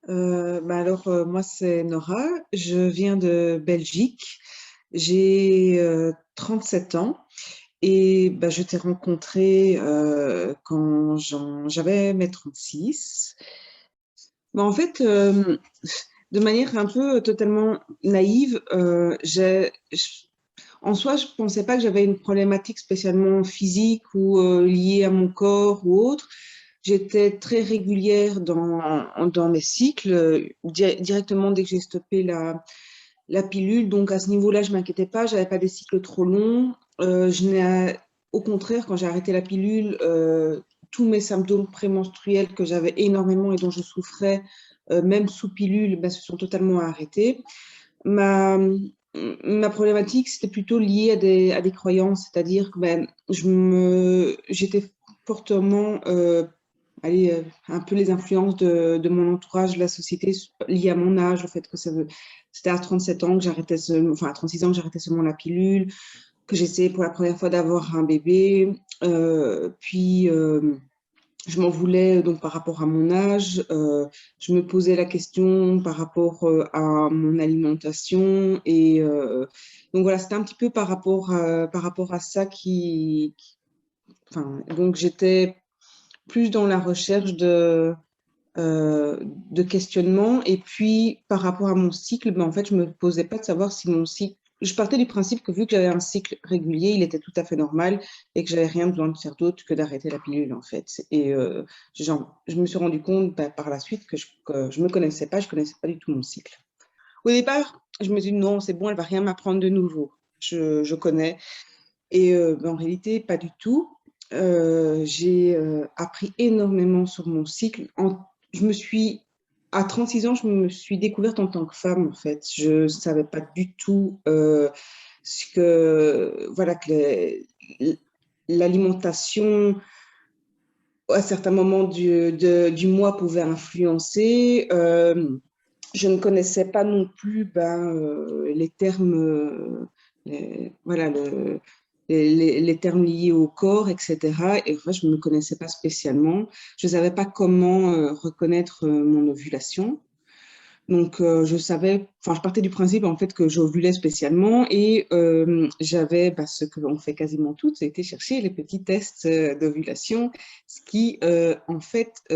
Moi, c'est Nora. Je viens de Belgique. J'ai 7 ans et je t'ai rencontré quand j'avais mes 36. En fait, de manière un peu totalement naïve, en soi, je pensais pas que j'avais une problématique spécialement physique ou liée à mon corps ou autre. J'étais très régulière dans mes cycles, directement dès que j'ai stoppé la pilule. Donc à ce niveau-là, je m'inquiétais pas, j'avais pas des cycles trop longs. Au contraire, quand j'ai arrêté la pilule, tous mes symptômes prémenstruels que j'avais énormément et dont je souffrais, même sous pilule, se sont totalement arrêtés. Ma, ma problématique, c'était plutôt lié à des croyances, c'est-à-dire que j'étais fortement, un peu les influences de mon entourage, de la société liées à mon âge, le fait que c'était à 37 ans que enfin à 36 ans que j'arrêtais seulement la pilule, que j'essayais pour la première fois d'avoir un bébé, puis je m'en voulais donc par rapport à mon âge. Je me posais la question par rapport à mon alimentation donc voilà, c'était un petit peu par rapport à ça enfin, donc j'étais plus dans la recherche de questionnement. Et puis par rapport à mon cycle, en fait, je me posais pas de savoir si mon cycle. Je partais du principe que vu que j'avais un cycle régulier, il était tout à fait normal et que j'avais rien besoin de faire d'autre que d'arrêter la pilule en fait. Et je me suis rendu compte par la suite que je me connaissais pas, je connaissais pas du tout mon cycle. Au départ, je me suis dit non, c'est bon, elle va rien m'apprendre de nouveau. Je connais. Et en réalité, pas du tout. J'ai appris énormément sur mon cycle. Je me suis, à 36 ans, je me suis découverte en tant que femme, en fait. Je ne savais pas du tout voilà, l'alimentation, à certains moments du mois, pouvait influencer. Je ne connaissais pas non plus les termes, voilà, les termes liés au corps, etc. Et en fait, je ne me connaissais pas spécialement. Je ne savais pas comment reconnaître mon ovulation. Donc, je partais du principe en fait que j'ovulais spécialement et j'avais ce que l'on fait quasiment toutes, c'était chercher les petits tests d'ovulation, ce qui en fait, au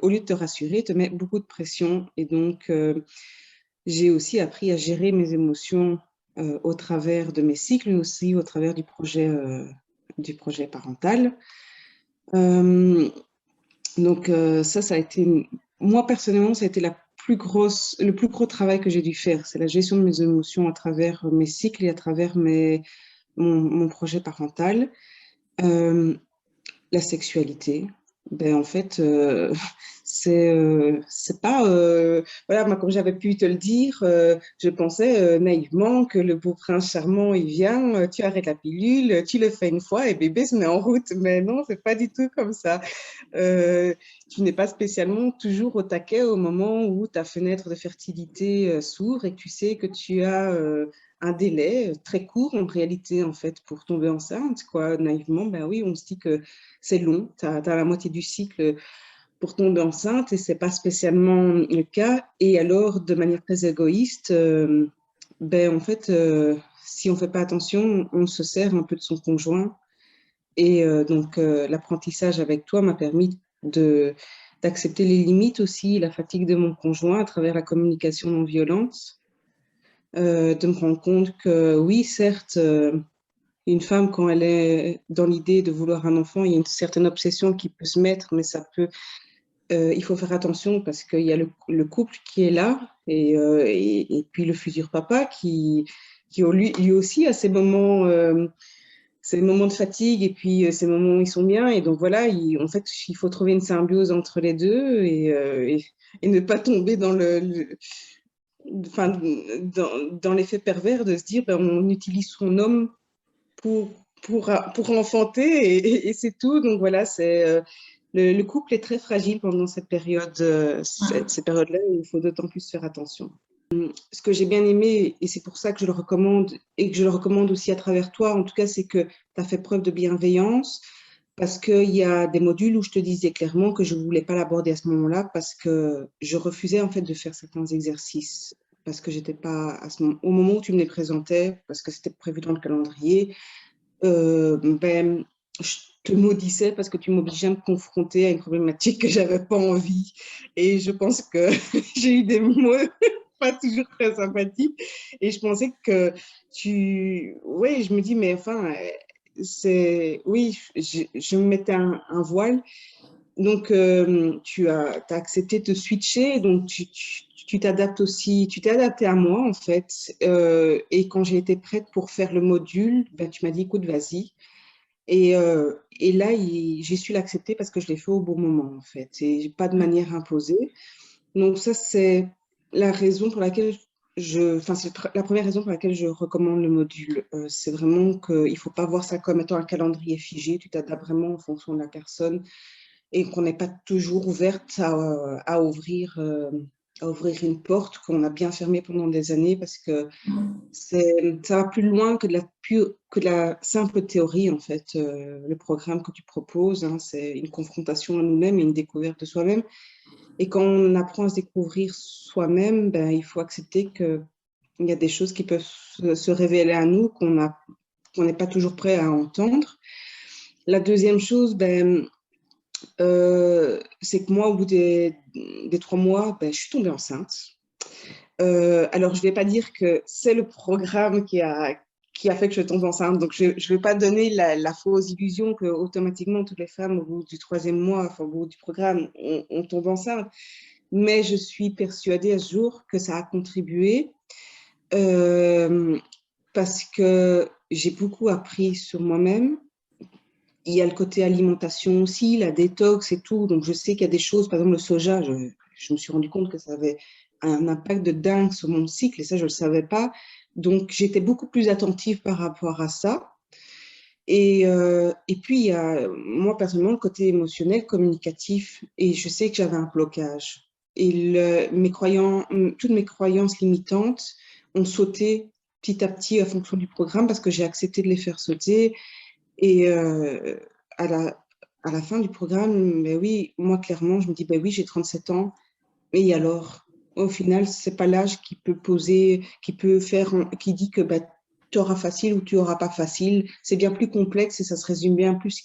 lieu de te rassurer, te met beaucoup de pression. Et donc, j'ai aussi appris à gérer mes émotions au travers de mes cycles, mais aussi au travers du projet parental. Euh, ça a été, moi personnellement, ça a été le plus gros travail que j'ai dû faire. C'est la gestion de mes émotions à travers mes cycles et à travers mon projet parental. Euh, la sexualité, en fait, c'est pas, voilà, moi, comme j'avais pu te le dire, je pensais naïvement que le beau prince charmant, il vient, tu arrêtes la pilule, tu le fais une fois et bébé se met en route. Mais non, c'est pas du tout comme ça. Euh, Tu n'es pas spécialement toujours au taquet au moment où ta fenêtre de fertilité s'ouvre et que tu sais que tu as un délai très court en réalité en fait pour tomber enceinte, quoi. Naïvement, ben oui, on se dit que c'est long, tu as la moitié du cycle pour tomber enceinte et c'est pas spécialement le cas. Et alors, de manière très égoïste, en fait, si on fait pas attention, on se sert un peu de son conjoint. Et l'apprentissage avec toi m'a permis de d'accepter les limites aussi, la fatigue de mon conjoint à travers la communication non violente, de me rendre compte que oui, certes, une femme, quand elle est dans l'idée de vouloir un enfant, il y a une certaine obsession qui peut se mettre, mais il faut faire attention parce qu'il y a le couple qui est là et puis le futur papa qui lui aussi a ses moments de fatigue et puis ces moments où ils sont bien. Et donc voilà, en fait, il faut trouver une symbiose entre les deux et ne pas tomber enfin, dans l'effet pervers de se dire on utilise son homme pour, pour enfanter et c'est tout. Donc voilà, le couple est très fragile pendant cette période, ces périodes-là où il faut d'autant plus faire attention. Ce que j'ai bien aimé, et c'est pour ça que je le recommande, et que je le recommande aussi à travers toi, en tout cas, c'est que tu as fait preuve de bienveillance Parce qu'il y a des modules où je te disais clairement que je ne voulais pas l'aborder à ce moment-là parce que je refusais en fait de faire certains exercices. Parce que j'étais pas au moment où tu me les présentais, parce que c'était prévu dans le calendrier, ben, je te maudissais parce que tu m'obligeais à me confronter à une problématique que j'avais pas envie. Et je pense que j'ai eu des mots pas toujours très sympathiques. Et je pensais que oui, je me dis, mais enfin, oui, je me mettais un voile. Donc, tu as accepté de te switcher, donc tu t'adaptes aussi, tu t'es adapté à moi en fait. Et quand j'ai été prête pour faire le module, ben, tu m'as dit, écoute, vas-y. Et là, j'ai su l'accepter parce que je l'ai fait au bon moment en fait, et pas de manière imposée. Donc ça, c'est la raison pour laquelle enfin, c'est la première raison pour laquelle je recommande le module. C'est vraiment qu'il ne faut pas voir ça comme étant un calendrier figé, tu t'adaptes vraiment en fonction de la personne et qu'on n'est pas toujours ouverte à ouvrir une porte qu'on a bien fermée pendant des années parce que ça va plus loin que de la simple théorie, en fait, le programme que tu proposes. Hein, c'est une confrontation à nous-mêmes et une découverte de soi-même. Et quand on apprend à se découvrir soi-même, ben, il faut accepter qu'il y a des choses qui peuvent se révéler à nous qu'on n'est pas toujours prêt à entendre. La deuxième chose, ben, c'est que moi, au bout des 3 mois, ben, je suis tombée enceinte. Alors, je ne vais pas dire que c'est le programme qui a fait que je tombe enceinte. Donc, je ne vais pas donner la fausse illusion que automatiquement toutes les femmes, au bout du 3e mois, enfin, au bout du programme, on tombe enceinte. Mais je suis persuadée à ce jour que ça a contribué euh, parce que j'ai beaucoup appris sur moi-même. Il y a le côté alimentation aussi, la détox et tout. Donc, je sais qu'il y a des choses, par exemple le soja, je me suis rendu compte que ça avait un impact de dingue sur mon cycle et ça, je ne le savais pas. Donc, j'étais beaucoup plus attentive par rapport à ça. Et puis, il y a, moi, personnellement, le côté émotionnel, communicatif. Et je sais que j'avais un blocage. Et toutes mes croyances limitantes ont sauté petit à petit en fonction du programme parce que j'ai accepté de les faire sauter. Et à à la fin du programme, ben oui, moi, clairement, je me dis, ben oui, j'ai 37 ans. Et alors, au final, c'est pas l'âge qui peut poser, qui peut faire, qui dit que ben, tu auras facile ou tu auras pas facile. C'est bien plus complexe et ça se résume bien plus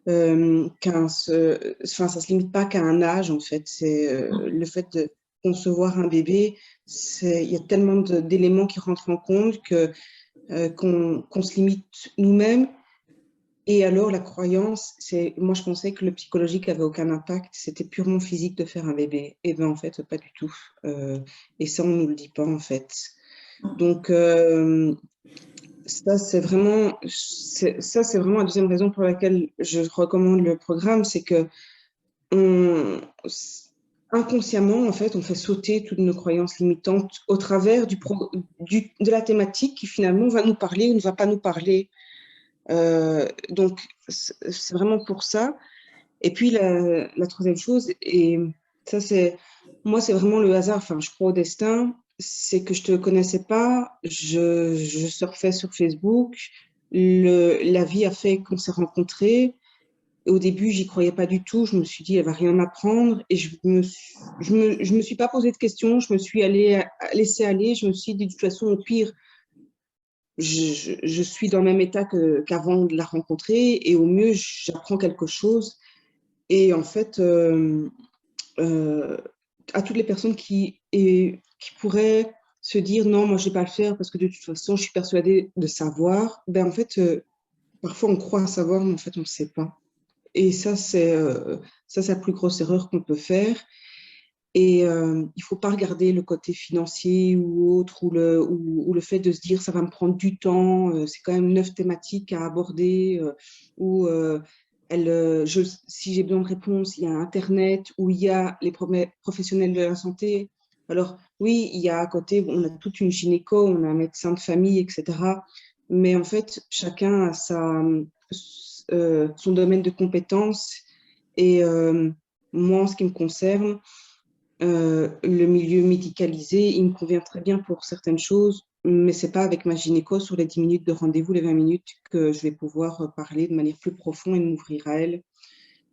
enfin, ça se limite pas qu'à un âge, en fait. C'est le fait de concevoir un bébé, il y a tellement d'éléments qui rentrent en compte qu'on se limite nous-mêmes et alors, la croyance, moi, je pensais que le psychologique avait aucun impact, c'était purement physique de faire un bébé. Et bien, en fait, pas du tout. Et ça, on ne nous le dit pas, en fait. Donc, ça, c'est vraiment la deuxième raison pour laquelle je recommande le programme, c'est que on, inconsciemment, en fait, on fait sauter toutes nos croyances limitantes au travers de la thématique qui, finalement, va nous parler ou ne va pas nous parler. Donc, c'est vraiment pour ça. Et puis, la troisième chose, et ça, moi, c'est vraiment le hasard. Enfin, je crois au destin. C'est que je te connaissais pas. Je surfais sur Facebook. La vie a fait qu'on s'est rencontrés. Et au début, j'y croyais pas du tout. Je me suis dit, elle va rien m'apprendre. Et je me suis pas posé de questions. Je me suis laissée aller. Je me suis dit, de toute façon, au pire, je suis dans le même état qu'avant de la rencontrer. Et au mieux, j'apprends quelque chose. Et en fait, euh, à toutes les personnes qui pourraient se dire non, moi je ne vais pas le faire parce que de toute façon je suis persuadée de savoir, ben en fait, parfois on croit savoir, mais en fait on ne sait pas. Et ça, c'est la plus grosse erreur qu'on peut faire. Et il ne faut pas regarder le côté financier ou autre, ou le fait de se dire ça va me prendre du temps, c'est quand même 9 thématiques à aborder, ou si j'ai besoin de réponses, il y a Internet, ou il y a les professionnels de la santé. Alors oui, il y a à côté, on a toute une gynéco, on a un médecin de famille, etc. Mais en fait, chacun a son domaine de compétences. Et moi, en ce qui me concerne, le milieu médicalisé, il me convient très bien pour certaines choses, mais c'est pas avec ma gynéco sur les 10 minutes de rendez-vous, les 20 minutes, que je vais pouvoir parler de manière plus profonde et m'ouvrir à elle.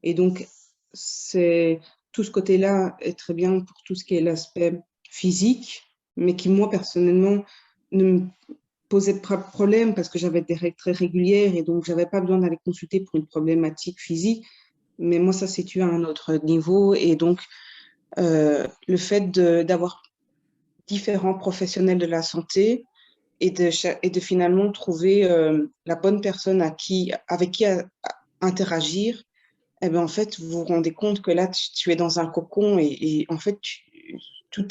Et donc, c'est tout ce côté-là est très bien pour tout ce qui est l'aspect physique, mais qui, moi, personnellement, ne me posait pas de problème parce que j'avais des règles très régulières et donc j'avais pas besoin d'aller consulter pour une problématique physique. Mais moi, ça se situe à un autre niveau. Et donc, le fait d'avoir différents professionnels de la santé et de finalement trouver la bonne personne avec qui interagir, eh ben, en fait, vous vous rendez compte que là, tu es dans un cocon et en fait, tout,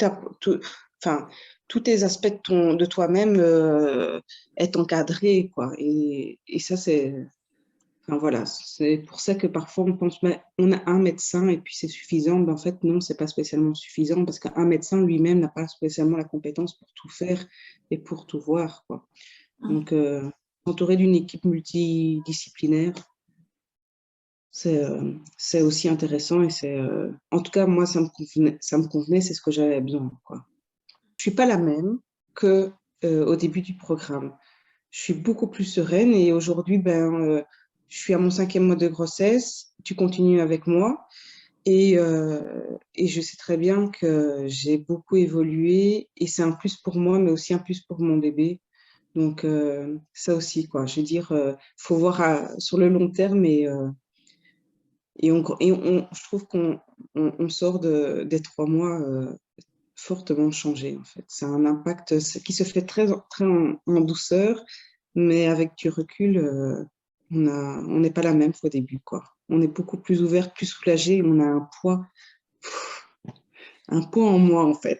enfin, tous tes aspects de toi-même est encadré, quoi. Et ça, enfin, voilà, c'est pour ça que parfois on pense, mais on a un médecin et puis c'est suffisant. Ben, en fait, non, c'est pas spécialement suffisant parce qu'un médecin lui-même n'a pas spécialement la compétence pour tout faire et pour tout voir, quoi. Donc, s'entourer d'une équipe multidisciplinaire, c'est aussi intéressant et en tout cas, moi, ça me convenait, c'est ce que j'avais besoin, quoi. Je suis pas la même que au début du programme. Je suis beaucoup plus sereine et aujourd'hui, je suis à mon 5e mois de grossesse. Tu continues avec moi et je sais très bien que j'ai beaucoup évolué et c'est un plus pour moi, mais aussi un plus pour mon bébé. Donc, ça aussi, quoi. Je veux dire, faut voir sur le long terme je trouve on sort des 3 mois fortement changé, en fait. C'est un impact qui se fait très en douceur, mais avec du recul, on n'est pas la même qu'au début, quoi. On est beaucoup plus ouvert, plus soulagé, on a un poids en moins, en fait.